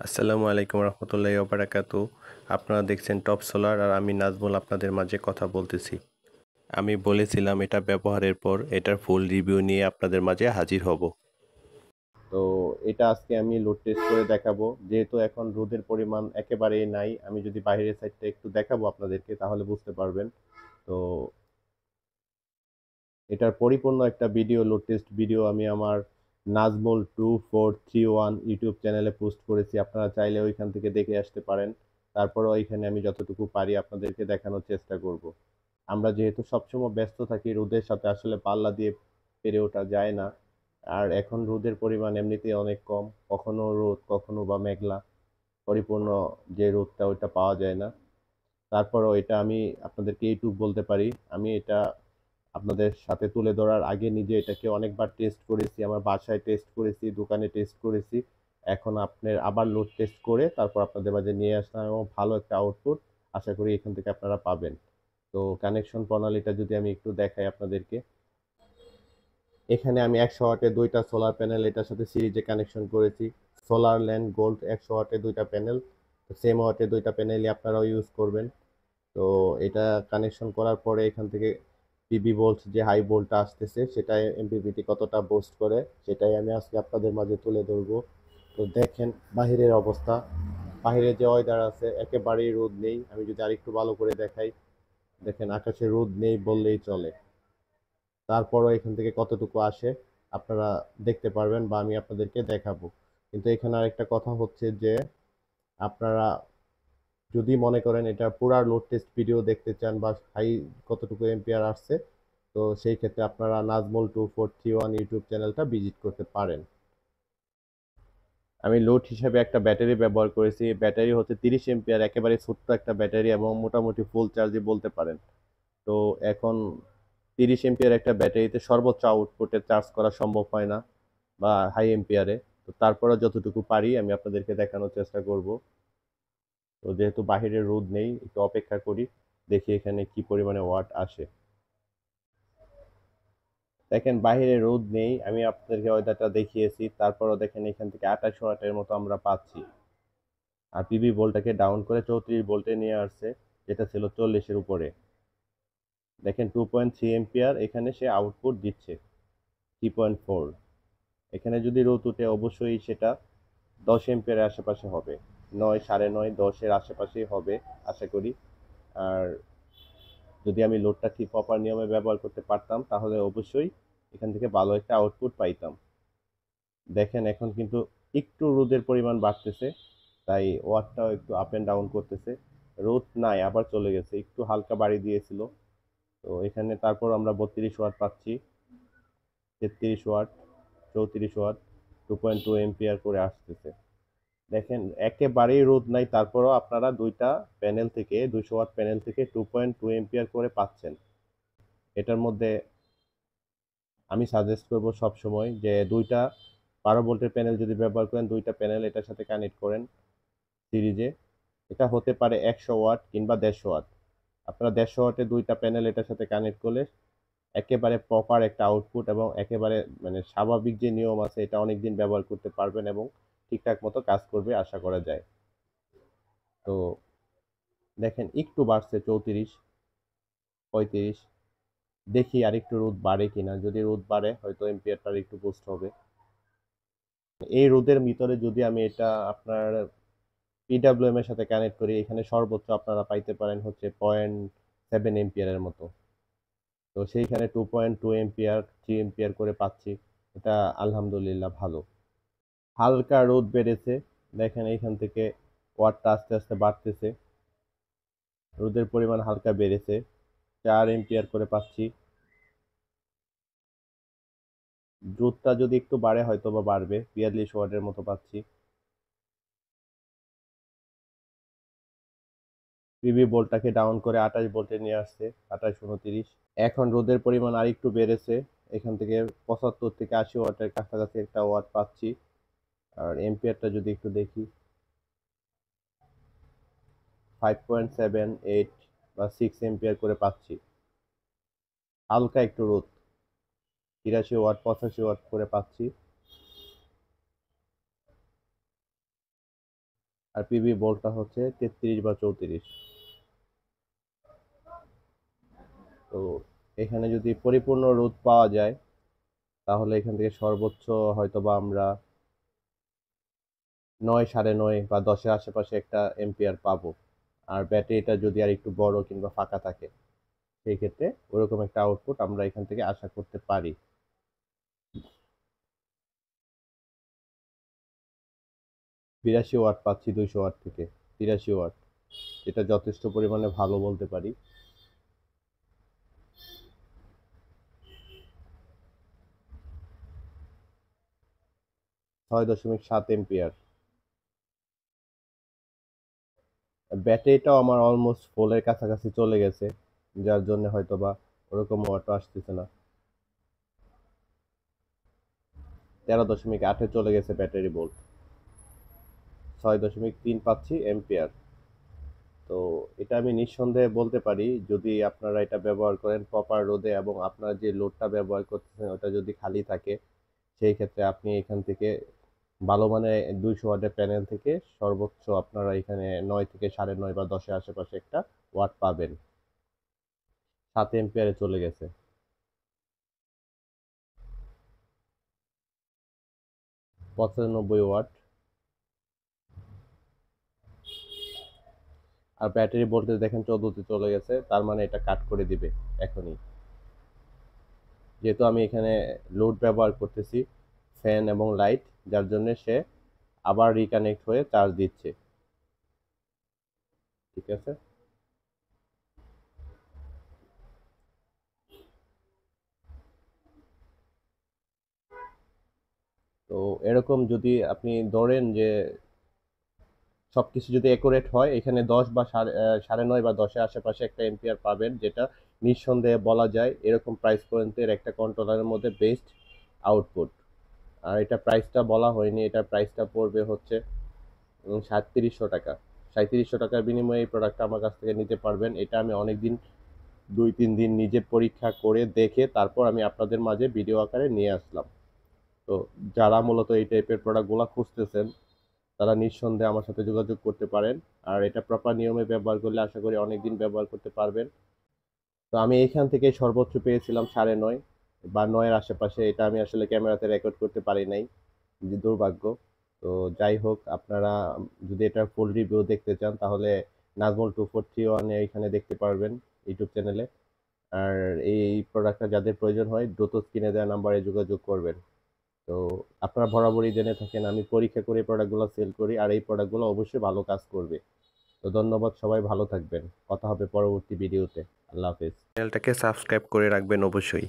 আসসালামু আলাইকুম রহমতুল্লাহি ওয়া বারাকাতু। আপনারা দেখছেন টপ সোলার আর আমি নাজমুল আপনাদের মাঝে কথা বলতেছি। আমি বলেছিলাম এটা ব্যবহারের পর এটার ফুল রিভিউ নিয়ে আপনাদের মাঝে হাজির হব। তো এটা আজকে আমি লোড টেস্ট করে দেখাবো, যেহেতু এখন রোদের পরিমাণ একেবারেই নাই। আমি যদি বাইরের সাইডটা একটু দেখাবো আপনাদেরকে তাহলে বুঝতে পারবেন। তো এটার পরিপূর্ণ একটা ভিডিও, লোড টেস্ট ভিডিও আমি আমার নাজমুল 2431 ইউটিউব চ্যানেলে পোস্ট করেছি। আপনারা চাইলে ওইখান থেকে দেখে আসতে পারেন। তারপরেও এখানে আমি যতটুকু পারি আপনাদেরকে দেখানোর চেষ্টা করব। আমরা যেহেতু সবসময় ব্যস্ত থাকি, রোদের সাথে আসলে পাল্লা দিয়ে পেরে ওঠা যায় না। আর এখন রোদের পরিমাণ এমনিতেই অনেক কম, কখনো রোদ কখনো বা মেঘলা। পরিপূর্ণ যে রোদটা ওইটা পাওয়া যায় না। তারপরও এটা আমি আপনাদেরকে এইটুকু বলতে পারি, আমি এটা আপনাদের সাথে তুলে ধরার আগে নিজে এটাকে অনেকবার টেস্ট করেছি, আমার বাসায় টেস্ট করেছি, দোকানে টেস্ট করেছি। এখন আপনার আবার লোড টেস্ট করে তারপর আপনাদের মাঝে নিয়ে আসলাম এবং ভালো একটা আউটপুট আশা করি এখান থেকে আপনারা পাবেন। তো কানেকশন প্রণালীটা যদি আমি একটু দেখাই আপনাদেরকে, এখানে আমি 100 ওয়াটের দুইটা সোলার প্যানেল এটার সাথে সিরিজে কানেকশন করেছি। সোলার ল্যান্ড গোল্ড 100 ওয়াটের দুইটা প্যানেল, সেম ওয়াটের দুইটা প্যানেলই আপনারাও ইউজ করবেন। তো এটা কানেকশন করার পরে এখান থেকে পিবি ভোল্ট যে হাই ভোল্টটা আসতেছে সেটা এমপিপিটি কতটা বুস্ট করে সেটাই আমি আজকে আপনাদের মাঝে তুলে ধরবো। তো দেখেন বাহিরের অবস্থা, বাহিরে যে ওয়েদার আছে একেবারেই রোদ নেই। আমি যদি আরেকটু ভালো করে দেখাই, দেখেন আকাশে রোদ নেই বললেই চলে। তারপরও এখান থেকে কতটুকু আসে আপনারা দেখতে পারবেন বা আমি আপনাদেরকে দেখাবো। কিন্তু এখানে আরেকটা কথা হচ্ছে যে আপনারা যদি মনে করেন এটা পুরা লোড টেস্ট ভিডিও দেখতে চান বা হাই কতটুকু এম্পিয়ার আসছে, তো সেই ক্ষেত্রে আপনারা নাজমুল 2431 ইউটিউব চ্যানেলটা ভিজিট করতে পারেন। আমি লোড হিসেবে একটা ব্যাটারি ব্যবহার করেছি। ব্যাটারি হচ্ছে 30 এম্পিয়ার, একেবারে ছোট্ট একটা ব্যাটারি এবং মোটামুটি ফুল চার্জই বলতে পারেন। তো এখন 30 এম্পিয়ার একটা ব্যাটারিতে সর্বোচ্চ আউটপুটে চার্জ করা সম্ভব হয় না বা হাই এম্পিয়ারে। তো তারপরে যতটুকু পারি আমি আপনাদেরকে দেখানোর চেষ্টা করব। তো যেহেতু বাহিরে রোদ নেই, একটু অপেক্ষা করি, দেখি এখানে কি পরিমাণে ওয়াট আসে। দেখেন বাহিরে রোদ নেই, আমি আপনাদেরকে ওয়েদারটা দেখিয়েছি, তারপরও দেখেন এখান থেকে 28 ওয়াটের মতো আমরা পাচ্ছি। আর পিবি ভোল্টটাকে ডাউন করে 34 ভোল্টে নিয়ে আসছে, যেটা ছিল 40-এর উপরে। দেখেন 2.3 এম্পিয়ার এখানে সে আউটপুট দিচ্ছে, 3.4। এখানে যদি রোদ উঠে অবশ্যই সেটা 10 এম্পিয়ারের আশেপাশে হবে, 9, 9.5, 10-এর আশেপাশেই হবে আশা করি। আর যদি আমি লোডটা ঠিক প্রপার নিয়মে ব্যবহার করতে পারতাম তাহলে অবশ্যই এখান থেকে ভালো একটা আউটপুট পাইতাম। দেখেন এখন কিন্তু একটু রোদের পরিমাণ বাড়তেছে, তাই ওয়াটটাও একটু আপ এন্ড ডাউন করতেছে। রোদ নাই, আবার চলে গেছে, একটু হালকা বাড়ি দিয়েছিল। তো এখানে তারপর আমরা 32 ওয়াট পাচ্ছি, 33 ওয়াট, 34 ওয়াট, 2.2 এম্পিয়ার করে আসতেছে। দেখেন একেবারেই রোদ নাই, তারপরও আপনারা দুইটা প্যানেল থেকে 200 ওয়াট প্যানেল থেকে 2.2 এম্পিয়ার করে পাচ্ছেন। এটার মধ্যে আমি সাজেস্ট করব সব সময় যে দুইটা 12 ভোল্টের প্যানেল যদি ব্যবহার করেন, দুইটা প্যানেল এটার সাথে কানেক্ট করেন সিরিজে। এটা হতে পারে 100 ওয়াট কিংবা 150 ওয়াট। আপনারা 150 ওয়াটে দুইটা প্যানেল এটার সাথে কানেক্ট করলে একেবারে প্রপার একটা আউটপুট এবং একেবারে মানে স্বাভাবিক যে নিয়ম আছে এটা অনেকদিন ব্যবহার করতে পারবেন এবং ঠিকঠাক মতো কাজ করবে আশা করা যায়। তো দেখেন একটু বাড়ছে, 34, 35। দেখি আরেকটু রোদ বাড়ে কিনা, যদি রোদ বাড়ে হয়তো এম্পিয়ারটা একটু বুস্ট হবে। এই রোদের ভিতরে যদি আমি এটা আপনার পিডাব্লিউএম এর সাথে কানেক্ট করি, এখানে সর্বোচ্চ আপনারা পাইতে পারেন হচ্ছে 0.7 এম্পিয়ারের মতো। তো সেইখানে 2.2 এম্পিয়ার, 3 এম্পিয়ার করে পাচ্ছি। এটা আলহামদুলিল্লাহ ভালো। হালকা রোদ বেড়েছে, দেখেন এইখান থেকে ওয়াটটা আস্তে আস্তে বাড়তেছে। রোদের পরিমাণ হালকা বেড়েছে, 4 এম্পিয়ার করে পাচ্ছি। রোদটা যদি একটু বাড়ে হয়তো বা বাড়বে, 42 ওয়াটের মতো পাচ্ছি। পিবি ভোল্টটাকে ডাউন করে 28 ভোল্টে নিয়ে আসছে, 28, 29। এখন রোদের পরিমাণ আরেকটু বেড়েছে, এখান থেকে 75 থেকে 80 ওয়াটের কাছাকাছি একটা ওয়াট পাচ্ছি। আর এম্পিয়ারটা যদি একটু দেখি, 5.7, 8 বা 6 এম্পিয়ার করে পাচ্ছি। হালকা একটু রোদ, 83 ওয়াট, 85 ওয়াট করে পাচ্ছি। আর পিবি বোল্টটা হচ্ছে 33 বা 34। তো এখানে যদি পরিপূর্ণ রোধ পাওয়া যায় তাহলে এখান থেকে সর্বোচ্চ হয়তোবা আমরা 9, 9.5 বা 10-এর আশেপাশে একটা এম্পিয়ার পাবো। আর ব্যাটারিটা যদি আর একটু বড় কিংবা ফাঁকা থাকে সেই ক্ষেত্রে ওরকম একটা আউটপুট আমরা এখান থেকে আশা করতে পারি। 82 ওয়াট পাচ্ছি 200 ওয়াট থেকে, 83 ওয়াট, যেটা যথেষ্ট পরিমাণে ভালো বলতে পারি। 6.7 এম্পিয়ার। ব্যাটারিটাও আমার অলমোস্ট ফুলের কাছাকাছি চলে গেছে, যার জন্য হয়তোবা ওরকম ওয়াটও আসতেছে না। 13.8-এ চলে গেছে ব্যাটারি ভোল্ট। 6.3 পাচ্ছি এম্পিয়ার। তো এটা আমি নিঃসন্দেহে বলতে পারি, যদি আপনারা এটা ব্যবহার করেন প্রপার রোদে এবং আপনার যে লোডটা ব্যবহার করতেছেন ওটা যদি খালি থাকে, সেই ক্ষেত্রে আপনি এখান থেকে ভালো মানে 200 ওয়াটের প্যানেল থেকে সর্বোচ্চ আপনারা এখানে 9 থেকে 9.5 বা 10-এর আশেপাশে একটা ওয়াট পাবেন। 7 এম্পিয়ারে চলে গেছে। 95 ওয়াট। আর ব্যাটারি ভোল্টেজ দেখেন 14-তে চলে গেছে, তার মানে এটা কাট করে দিবে এখনই। যেহেতু আমি এখানে লোড ব্যবহার করতেছি, ফ্যান এবং লাইট, যার জন্য সে আবার রিকানেক্ট হয়ে চার্জ দিচ্ছে। ঠিক আছে। তো এরকম যদি আপনি ধরেন যে সবকিছু যদি একুরেট হয়, এখানে 10 বা 9.5 বা 10-এর আশেপাশে একটা এম্পিয়ার পাবেন, যেটা নিঃসন্দেহে বলা যায় এরকম প্রাইস পয়েন্টের একটা কন্ট্রোলারের মধ্যে বেস্ট আউটপুট। আর এটা প্রাইসটা বলা হয়নি, এটা প্রাইসটা পড়বে হচ্ছে 3700 টাকা। 3700 টাকার বিনিময়ে এই প্রোডাক্টটা আমার কাছ থেকে নিতে পারবেন। এটা আমি অনেকদিন 2-3 দিন নিজে পরীক্ষা করে দেখে তারপর আমি আপনাদের মাঝে ভিডিও আকারে নিয়ে আসলাম। তো যারা মূলত এই টাইপের প্রোডাক্টগুলো খুঁজতেছেন তারা নিঃসন্দেহে আমার সাথে যোগাযোগ করতে পারেন। আর এটা প্রপার নিয়মে ব্যবহার করলে আশা করি অনেকদিন ব্যবহার করতে পারবেন। তো আমি এখান থেকে সর্বোচ্চ পেয়েছিলাম 9.5 বা 9-এর আশেপাশে। এটা আমি আসলে ক্যামেরাতে রেকর্ড করতে পারি নাই, যে দুর্ভাগ্য। তো যাই হোক, আপনারা যদি এটা ফুল রিভিউ দেখতে চান তাহলে নাজমুল 2431 এখানে দেখতে পারবেন ইউটিউব চ্যানেলে। আর এই প্রোডাক্টটা যাদের প্রয়োজন হয় দ্রুত স্ক্রিনে দেওয়া নাম্বারে যোগাযোগ করবেন। তো আপনারা বরাবরই জেনে থাকেন আমি পরীক্ষা করে প্রোডাক্টগুলো সেল করি, আর এই প্রোডাক্টগুলো অবশ্যই ভালো কাজ করবে। তো ধন্যবাদ, সবাই ভালো থাকবেন। কথা হবে পরবর্তী ভিডিওতে। আল্লাহ হাফেজ। চ্যানেলটাকে সাবস্ক্রাইব করে রাখবেন অবশ্যই।